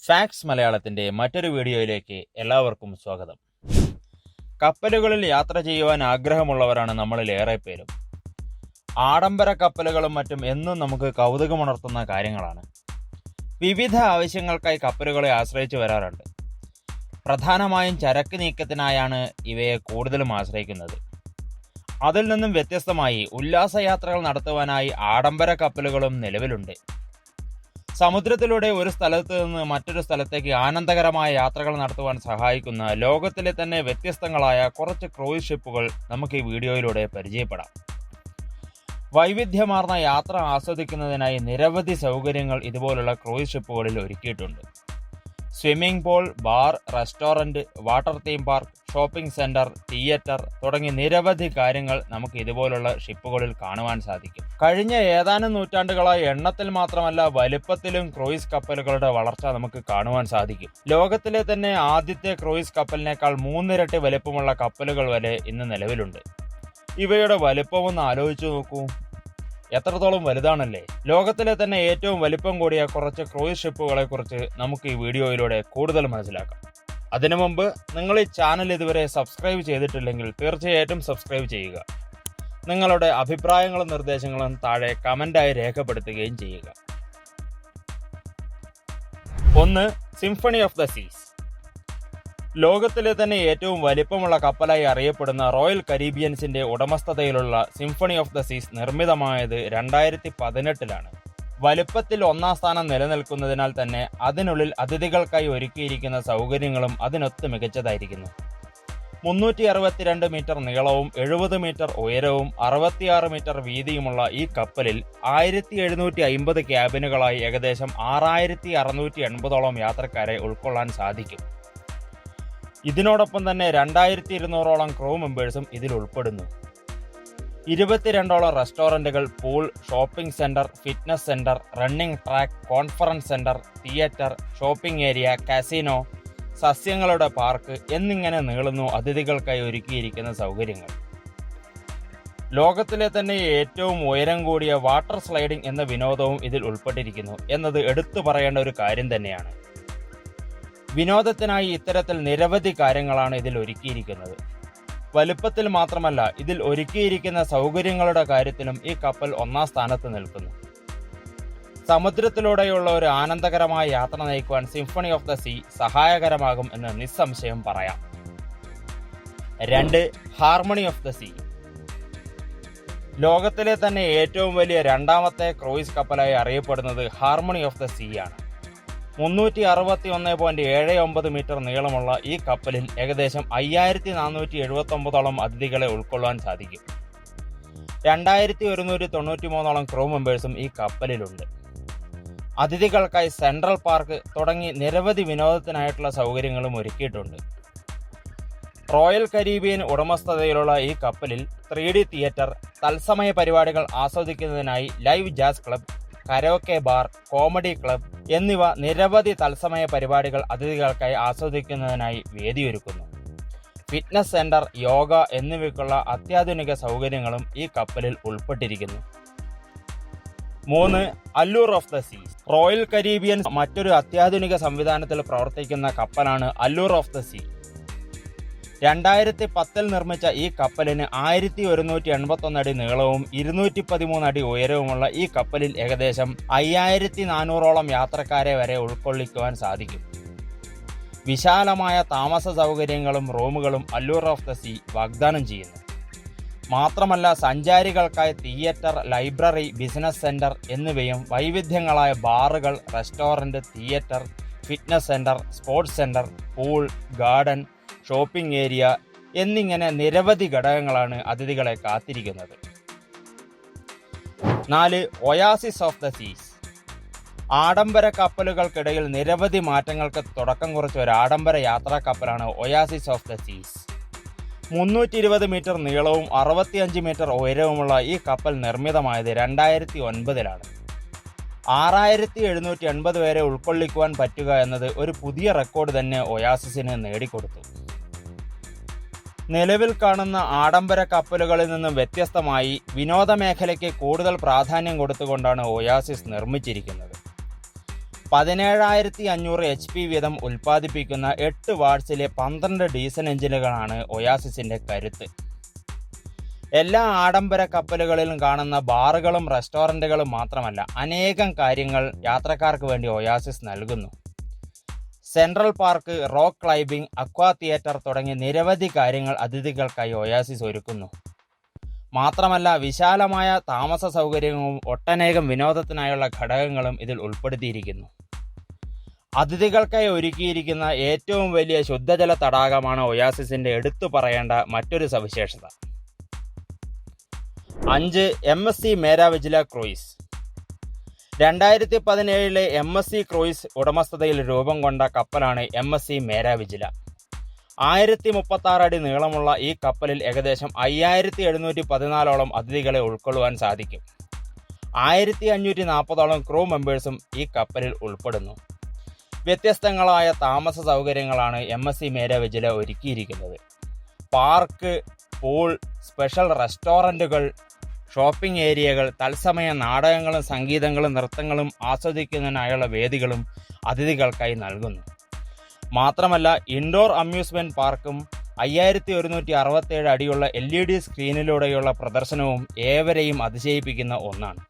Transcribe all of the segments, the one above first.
Fax മലയാളത്തിൻ്റെ മറ്റൊരു വീഡിയോയിലേക്ക് എല്ലാവർക്കും സ്വാഗതം. കപ്പലുകളിൽ യാത്ര ചെയ്യുവാൻ ആഗ്രഹമുള്ളവരാണ് നമ്മളിൽ ഏറെ പേരും. ആഡംബര കപ്പലുകളും മറ്റും എന്നും നമുക്ക് കൗതുകമുണർത്തുന്ന കാര്യങ്ങളാണ്. വിവിധ ആവശ്യങ്ങൾക്കായി കപ്പലുകളെ ആശ്രയിച്ചു വരാറുണ്ട്. പ്രധാനമായും ചരക്ക് നീക്കത്തിനായാണ് ഇവയെ കൂടുതലും ആശ്രയിക്കുന്നത്. അതിൽ നിന്നും വ്യത്യസ്തമായി ഉല്ലാസയാത്രകൾ നടത്തുവാനായി ആഡംബര കപ്പലുകളും നിലവിലുണ്ട്. സമുദ്രത്തിലൂടെ ഒരു സ്ഥലത്ത് നിന്ന് മറ്റൊരു സ്ഥലത്തേക്ക് ആനന്ദകരമായ യാത്രകൾ നടത്തുവാൻ സഹായിക്കുന്ന ലോകത്തിലെ തന്നെ വ്യത്യസ്തങ്ങളായ കുറച്ച് ക്രൂയിസ് ഷിപ്പുകൾ നമുക്ക് ഈ വീഡിയോയിലൂടെ പരിചയപ്പെടാം. വൈവിധ്യമാർന്ന യാത്ര ആസ്വദിക്കുന്നതിനായി നിരവധി സൗകര്യങ്ങൾ ഇതുപോലുള്ള ക്രൂയിസ് ഷിപ്പുകളിൽ ഒരുക്കിയിട്ടുണ്ട്. Swimming pool, bar, restaurant, water theme park, shopping centre, theatre തുടങ്ങി നിരവധി കാര്യങ്ങൾ നമുക്ക് ഇതുപോലുള്ള ഷിപ്പുകളിൽ കാണുവാൻ സാധിക്കും. കഴിഞ്ഞ ഏതാനും നൂറ്റാണ്ടുകളായി എണ്ണത്തിൽ മാത്രമല്ല വലിപ്പത്തിലും ക്രൂയിസ് കപ്പലുകളുടെ വളർച്ച നമുക്ക് കാണുവാൻ സാധിക്കും. ലോകത്തിലെ തന്നെ ആദ്യത്തെ ക്രൂയിസ് കപ്പലിനേക്കാൾ 3 ഇരട്ടി വലിപ്പമുള്ള കപ്പലുകൾ വരെ ഇന്ന് നിലവിലുണ്ട്. ഇവയുടെ വലിപ്പമൊന്ന് ആലോചിച്ചു നോക്കൂ, എത്രത്തോളം വലുതാണല്ലേ. ലോകത്തിലെ തന്നെ ഏറ്റവും വലിപ്പം കൂടിയ കുറച്ച് ക്രൂയിസ് ഷിപ്പുകളെ കുറിച്ച് നമുക്ക് ഈ വീഡിയോയിലൂടെ കൂടുതൽ മനസ്സിലാക്കാം. അതിനു മുമ്പ് നിങ്ങൾ ഈ ചാനൽ ഇതുവരെ സബ്സ്ക്രൈബ് ചെയ്തിട്ടില്ലെങ്കിൽ തീർച്ചയായിട്ടും സബ്സ്ക്രൈബ് ചെയ്യുക. നിങ്ങളുടെ അഭിപ്രായങ്ങളും നിർദ്ദേശങ്ങളും താഴെ കമൻ്റായി രേഖപ്പെടുത്തുകയും ചെയ്യുക. 1. സിംഫണി ഓഫ് ദ സീസ്. ലോകത്തിലെ തന്നെ ഏറ്റവും വലിപ്പമുള്ള കപ്പലായി അറിയപ്പെടുന്ന റോയൽ കരീബിയൻസിന്റെ ഉടമസ്ഥതയിലുള്ള സിംഫണി ഓഫ് ദ സീസ് നിർമ്മിതമായത് 2018-ലാണ്. വലിപ്പത്തിൽ 1-ാം സ്ഥാനം നിലനിൽക്കുന്നതിനാൽ തന്നെ അതിനുള്ളിൽ അതിഥികൾക്കായി ഒരുക്കിയിരിക്കുന്ന സൗകര്യങ്ങളും അതിനൊത്ത് മികച്ചതായിരിക്കുന്നു. 362 മീറ്റർ നീളവും 70 മീറ്റർ ഉയരവും 66 മീറ്റർ വീതിയുമുള്ള ഈ കപ്പലിൽ 1750 ക്യാബിനുകളായി ഏകദേശം 6680ഓളം യാത്രക്കാരെ ഉൾക്കൊള്ളാൻ സാധിക്കും. ഇതിനോടൊപ്പം തന്നെ 2200ഓളം ക്രൂ മെമ്പേഴ്സും ഇതിൽ ഉൾപ്പെടുന്നു. 22ഓളം റെസ്റ്റോറൻറ്റുകൾ, pool, shopping centre, fitness centre, running track, conference centre, theatre, shopping area, casino, സസ്യങ്ങളുടെ പാർക്ക് എന്നിങ്ങനെ നീളുന്നു അതിഥികൾക്കായി ഒരുക്കിയിരിക്കുന്ന സൗകര്യങ്ങൾ. ലോകത്തിലെ തന്നെ ഏറ്റവും ഉയരം കൂടിയ വാട്ടർ സ്ലൈഡിംഗ് എന്ന വിനോദവും ഇതിൽ ഉൾപ്പെട്ടിരിക്കുന്നു എന്നത് എടുത്തു പറയേണ്ട ഒരു കാര്യം തന്നെയാണ്. വിനോദത്തിനായി ഇത്തരത്തിൽ നിരവധി കാര്യങ്ങളാണ് ഇതിൽ ഒരുക്കിയിരിക്കുന്നത്. വലുപ്പത്തിൽ മാത്രമല്ല, ഇതിൽ ഒരുക്കിയിരിക്കുന്ന സൗകര്യങ്ങളുടെ കാര്യത്തിലും ഈ കപ്പൽ 1-ാം സ്ഥാനത്ത് നിൽക്കുന്നു. സമുദ്രത്തിലൂടെയുള്ള ഒരു ആനന്ദകരമായ യാത്ര നയിക്കുവാൻ സിംഫണി ഓഫ് ദ സീ സഹായകരമാകും എന്ന് നിസ്സംശയം പറയാം. 2. Harmony of the see. ലോകത്തിലെ തന്നെ ഏറ്റവും വലിയ 2ാമത്തെ ക്രൂയിസ് കപ്പലായി അറിയപ്പെടുന്നത് ഹാർമണി ഓഫ് ദ സീ ആണ്. 361.79 മീറ്റർ നീളമുള്ള ഈ കപ്പലിൽ ഏകദേശം 5479ഓളം അതിഥികളെ ഉൾക്കൊള്ളാൻ സാധിക്കും. 2193ഓളം ക്രൂ മെമ്പേഴ്സും ഈ കപ്പലിലുണ്ട്. അതിഥികൾക്കായി സെൻട്രൽ പാർക്ക് തുടങ്ങി നിരവധി വിനോദത്തിനായിട്ടുള്ള സൗകര്യങ്ങളും ഒരുക്കിയിട്ടുണ്ട്. റോയൽ കരീബിയൻ ഉടമസ്ഥതയിലുള്ള ഈ കപ്പലിൽ 3D തിയേറ്റർ, തത്സമയ പരിപാടികൾ ആസ്വദിക്കുന്നതിനായി live jazz club, karaoke bar, comedy club എന്നിവ നിരവധി തത്സമയ പരിപാടികൾ അതിഥികൾക്കായി ആസ്വദിക്കുന്നതിനായി വേദിയൊരുക്കുന്നു. ഫിറ്റ്നസ് സെൻറ്റർ, യോഗ എന്നിവയ്ക്കുള്ള അത്യാധുനിക സൗകര്യങ്ങളും ഈ കപ്പലിൽ ഉൾപ്പെട്ടിരിക്കുന്നു. 3. Allure of the seas. Royal Caribbean മറ്റൊരു അത്യാധുനിക സംവിധാനത്തിൽ പ്രവർത്തിക്കുന്ന കപ്പലാണ് അല്ലൂർ ഓഫ് ദ സീ. 2010 നിർമ്മിച്ച ഈ കപ്പലിന് 1181 അടി നീളവും 213 അടി ഉയരവുമുള്ള ഈ കപ്പലിൽ ഏകദേശം 5400ഓളം യാത്രക്കാരെ വരെ ഉൾക്കൊള്ളിക്കുവാൻ സാധിക്കും. വിശാലമായ താമസ സൗകര്യങ്ങളും റൂമുകളും അല്ലൂർ ഓഫ് ദ സീ വാഗ്ദാനം ചെയ്യുന്നു. മാത്രമല്ല, സഞ്ചാരികൾക്കായി തിയേറ്റർ, ലൈബ്രറി, ബിസിനസ് സെൻറ്റർ എന്നിവയും വൈവിധ്യങ്ങളായ ബാറുകൾ, restaurant, theatre, fitness centre, sports centre, pool, garden, shopping area എന്നിങ്ങനെ നിരവധി ഘടകങ്ങളാണ് അതിഥികളെ കാത്തിരിക്കുന്നത്. 4. ഒയാസിസ് ഓഫ് ദ സീസ്. ആഡംബര കപ്പലുകൾക്കിടയിൽ നിരവധി മാറ്റങ്ങൾക്ക് തുടക്കം കുറിച്ച ഒരു ആഡംബര യാത്രാ കപ്പലാണ് ഒയാസിസ് ഓഫ് ദ സീസ്. 320 മീറ്റർ നീളവും 65 മീറ്റർ ഉയരവുമുള്ള ഈ കപ്പൽ നിർമ്മിതമായത് 2009-ലാണ്. 6780 പേരെ ഉൾക്കൊള്ളിക്കുവാൻ പറ്റുക എന്നത് ഒരു പുതിയ റെക്കോർഡ് തന്നെ ഒയാസിസിന് നേടിക്കൊടുത്തു. നിലവിൽ കാണുന്ന ആഡംബര കപ്പലുകളിൽ നിന്നും വ്യത്യസ്തമായി വിനോദ മേഖലയ്ക്ക് കൂടുതൽ പ്രാധാന്യം കൊടുത്തുകൊണ്ടാണ് ഒയാസിസ് നിർമ്മിച്ചിരിക്കുന്നത്. 17,500 HP വീതം ഉൽപ്പാദിപ്പിക്കുന്ന 8 വാട്സിലെ 12 ഡീസൽ എഞ്ചിനുകളാണ് ഒയാസിസിന്റെ കരുത്ത്. എല്ലാ ആഡംബര കപ്പലുകളിലും കാണുന്ന ബാറുകളും റെസ്റ്റോറൻറ്റുകളും മാത്രമല്ല, അനേകം കാര്യങ്ങൾ യാത്രക്കാർക്ക് വേണ്ടി ഒയാസിസ് നൽകുന്നു. സെൻട്രൽ പാർക്ക്, റോക്ക് ക്ലൈംബിംഗ്, അക്വാ തിയേറ്റർ തുടങ്ങിയ നിരവധി കാര്യങ്ങൾ അതിഥികൾക്കായി ഒയാസിസ് ഒരുക്കുന്നു. മാത്രമല്ല, വിശാലമായ താമസ സൗകര്യവും ഒട്ടനേകം വിനോദത്തിനായുള്ള ഘടകങ്ങളും ഇതിൽ ഉൾപ്പെടുത്തിയിരിക്കുന്നു. അതിഥികൾക്കായി ഒരുക്കിയിരിക്കുന്ന ഏറ്റവും വലിയ ശുദ്ധജല തടാകമാണ് ഒയാസിസിന്റെ എടുത്തു പറയേണ്ട മറ്റൊരു സവിശേഷത. 5. MSC Meraviglia cruise. 2017 MSC cruise ഉടമസ്ഥതയിൽ രൂപം കൊണ്ട കപ്പലാണ് MSC മേരാവിജില. 1036 അടി നീളമുള്ള ഈ കപ്പലിൽ ഏകദേശം 5714 അതിഥികളെ ഉൾക്കൊള്ളുവാൻ സാധിക്കും. 1540 ക്രൂ മെമ്പേഴ്സും ഈ കപ്പലിൽ ഉൾപ്പെടുന്നു. വ്യത്യസ്തങ്ങളായ താമസ സൗകര്യങ്ങളാണ് MSC മേരാവിജില ഒരുക്കിയിരിക്കുന്നത്. പാർക്ക്, പൂൾ, സ്പെഷ്യൽ റെസ്റ്റോറൻറ്റുകൾ, ഷോപ്പിംഗ് ഏരിയകൾ, തത്സമയ നാടകങ്ങളും സംഗീതങ്ങളും നൃത്തങ്ങളും ആസ്വദിക്കുന്നതിനായുള്ള വേദികളും അതിഥികൾക്കായി നൽകുന്നു. മാത്രമല്ല, ഇൻഡോർ അമ്യൂസ്മെന്റ് പാർക്കും 5167 അടിയുള്ള LED സ്ക്രീനിലൂടെയുള്ള പ്രദർശനവും ഏവരെയും അതിശയിപ്പിക്കുന്ന ഒന്നാണ്.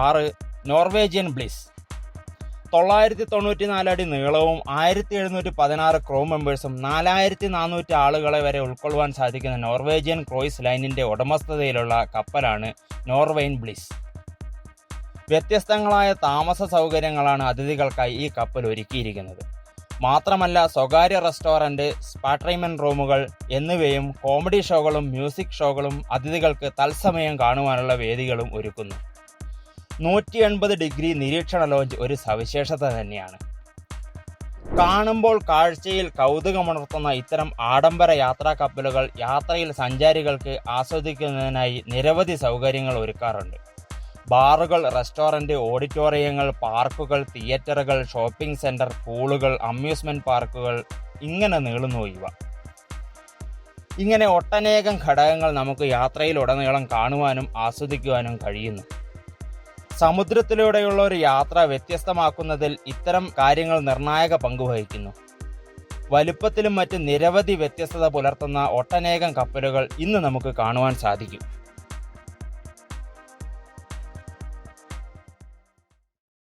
6. Norwegian bliss. 994 അടി നീളവും 1716 ക്രൂ മെമ്പേഴ്സും 4400 ആളുകളെ വരെ ഉൾക്കൊള്ളുവാൻ സാധിക്കുന്ന നോർവേജിയൻ ക്രൂയിസ് ലൈനിന്റെ ഉടമസ്ഥതയിലുള്ള കപ്പലാണ് നോർവെയിൻ ബ്ലിസ്. വ്യത്യസ്തങ്ങളായ താമസ സൗകര്യങ്ങളാണ് അതിഥികൾക്കായി ഈ കപ്പൽ ഒരുക്കിയിരിക്കുന്നത്. മാത്രമല്ല, സ്വകാര്യ റെസ്റ്റോറൻറ്റ്, സ്പാട്രിമെന്റ് റൂമുകൾ എന്നിവയും കോമഡി ഷോകളും മ്യൂസിക് ഷോകളും അതിഥികൾക്ക് തത്സമയം കാണുവാനുള്ള വേദികളും ഒരുക്കുന്നു. 180 ഡിഗ്രി നിരീക്ഷണ ലോഞ്ച് ഒരു സവിശേഷത തന്നെയാണ്. കാണുമ്പോൾ കാഴ്ചയിൽ കൗതുകമുണർത്തുന്ന ഇത്തരം ആഡംബര യാത്രാ കപ്പലുകൾ യാത്രയിൽ സഞ്ചാരികൾക്ക് ആസ്വദിക്കുന്നതിനായി നിരവധി സൗകര്യങ്ങൾ ഒരുക്കാറുണ്ട്. ബാറുകൾ, റെസ്റ്റോറൻറ്റ്, ഓഡിറ്റോറിയങ്ങൾ, പാർക്കുകൾ, തിയേറ്ററുകൾ, ഷോപ്പിംഗ് സെൻറ്റർ, പൂളുകൾ, അമ്യൂസ്മെൻറ്റ് പാർക്കുകൾ, ഇങ്ങനെ നീളുന്നു ഇവ. ഇങ്ങനെ ഒട്ടനേകം ഘടകങ്ങൾ നമുക്ക് യാത്രയിലുടനീളം കാണുവാനും ആസ്വദിക്കുവാനും കഴിയുന്നു. സമുദ്രത്തിലൂടെയുള്ള ഒരു യാത്ര വ്യത്യസ്തമാക്കുന്നതിൽ ഇത്തരം കാര്യങ്ങൾ നിർണായക പങ്കുവഹിക്കുന്നു. വലുപ്പത്തിലും മറ്റ് നിരവധി വ്യത്യസ്തത പുലർത്തുന്ന ഒട്ടനേകം കപ്പലുകൾ ഇന്ന് നമുക്ക് കാണുവാൻ സാധിക്കും.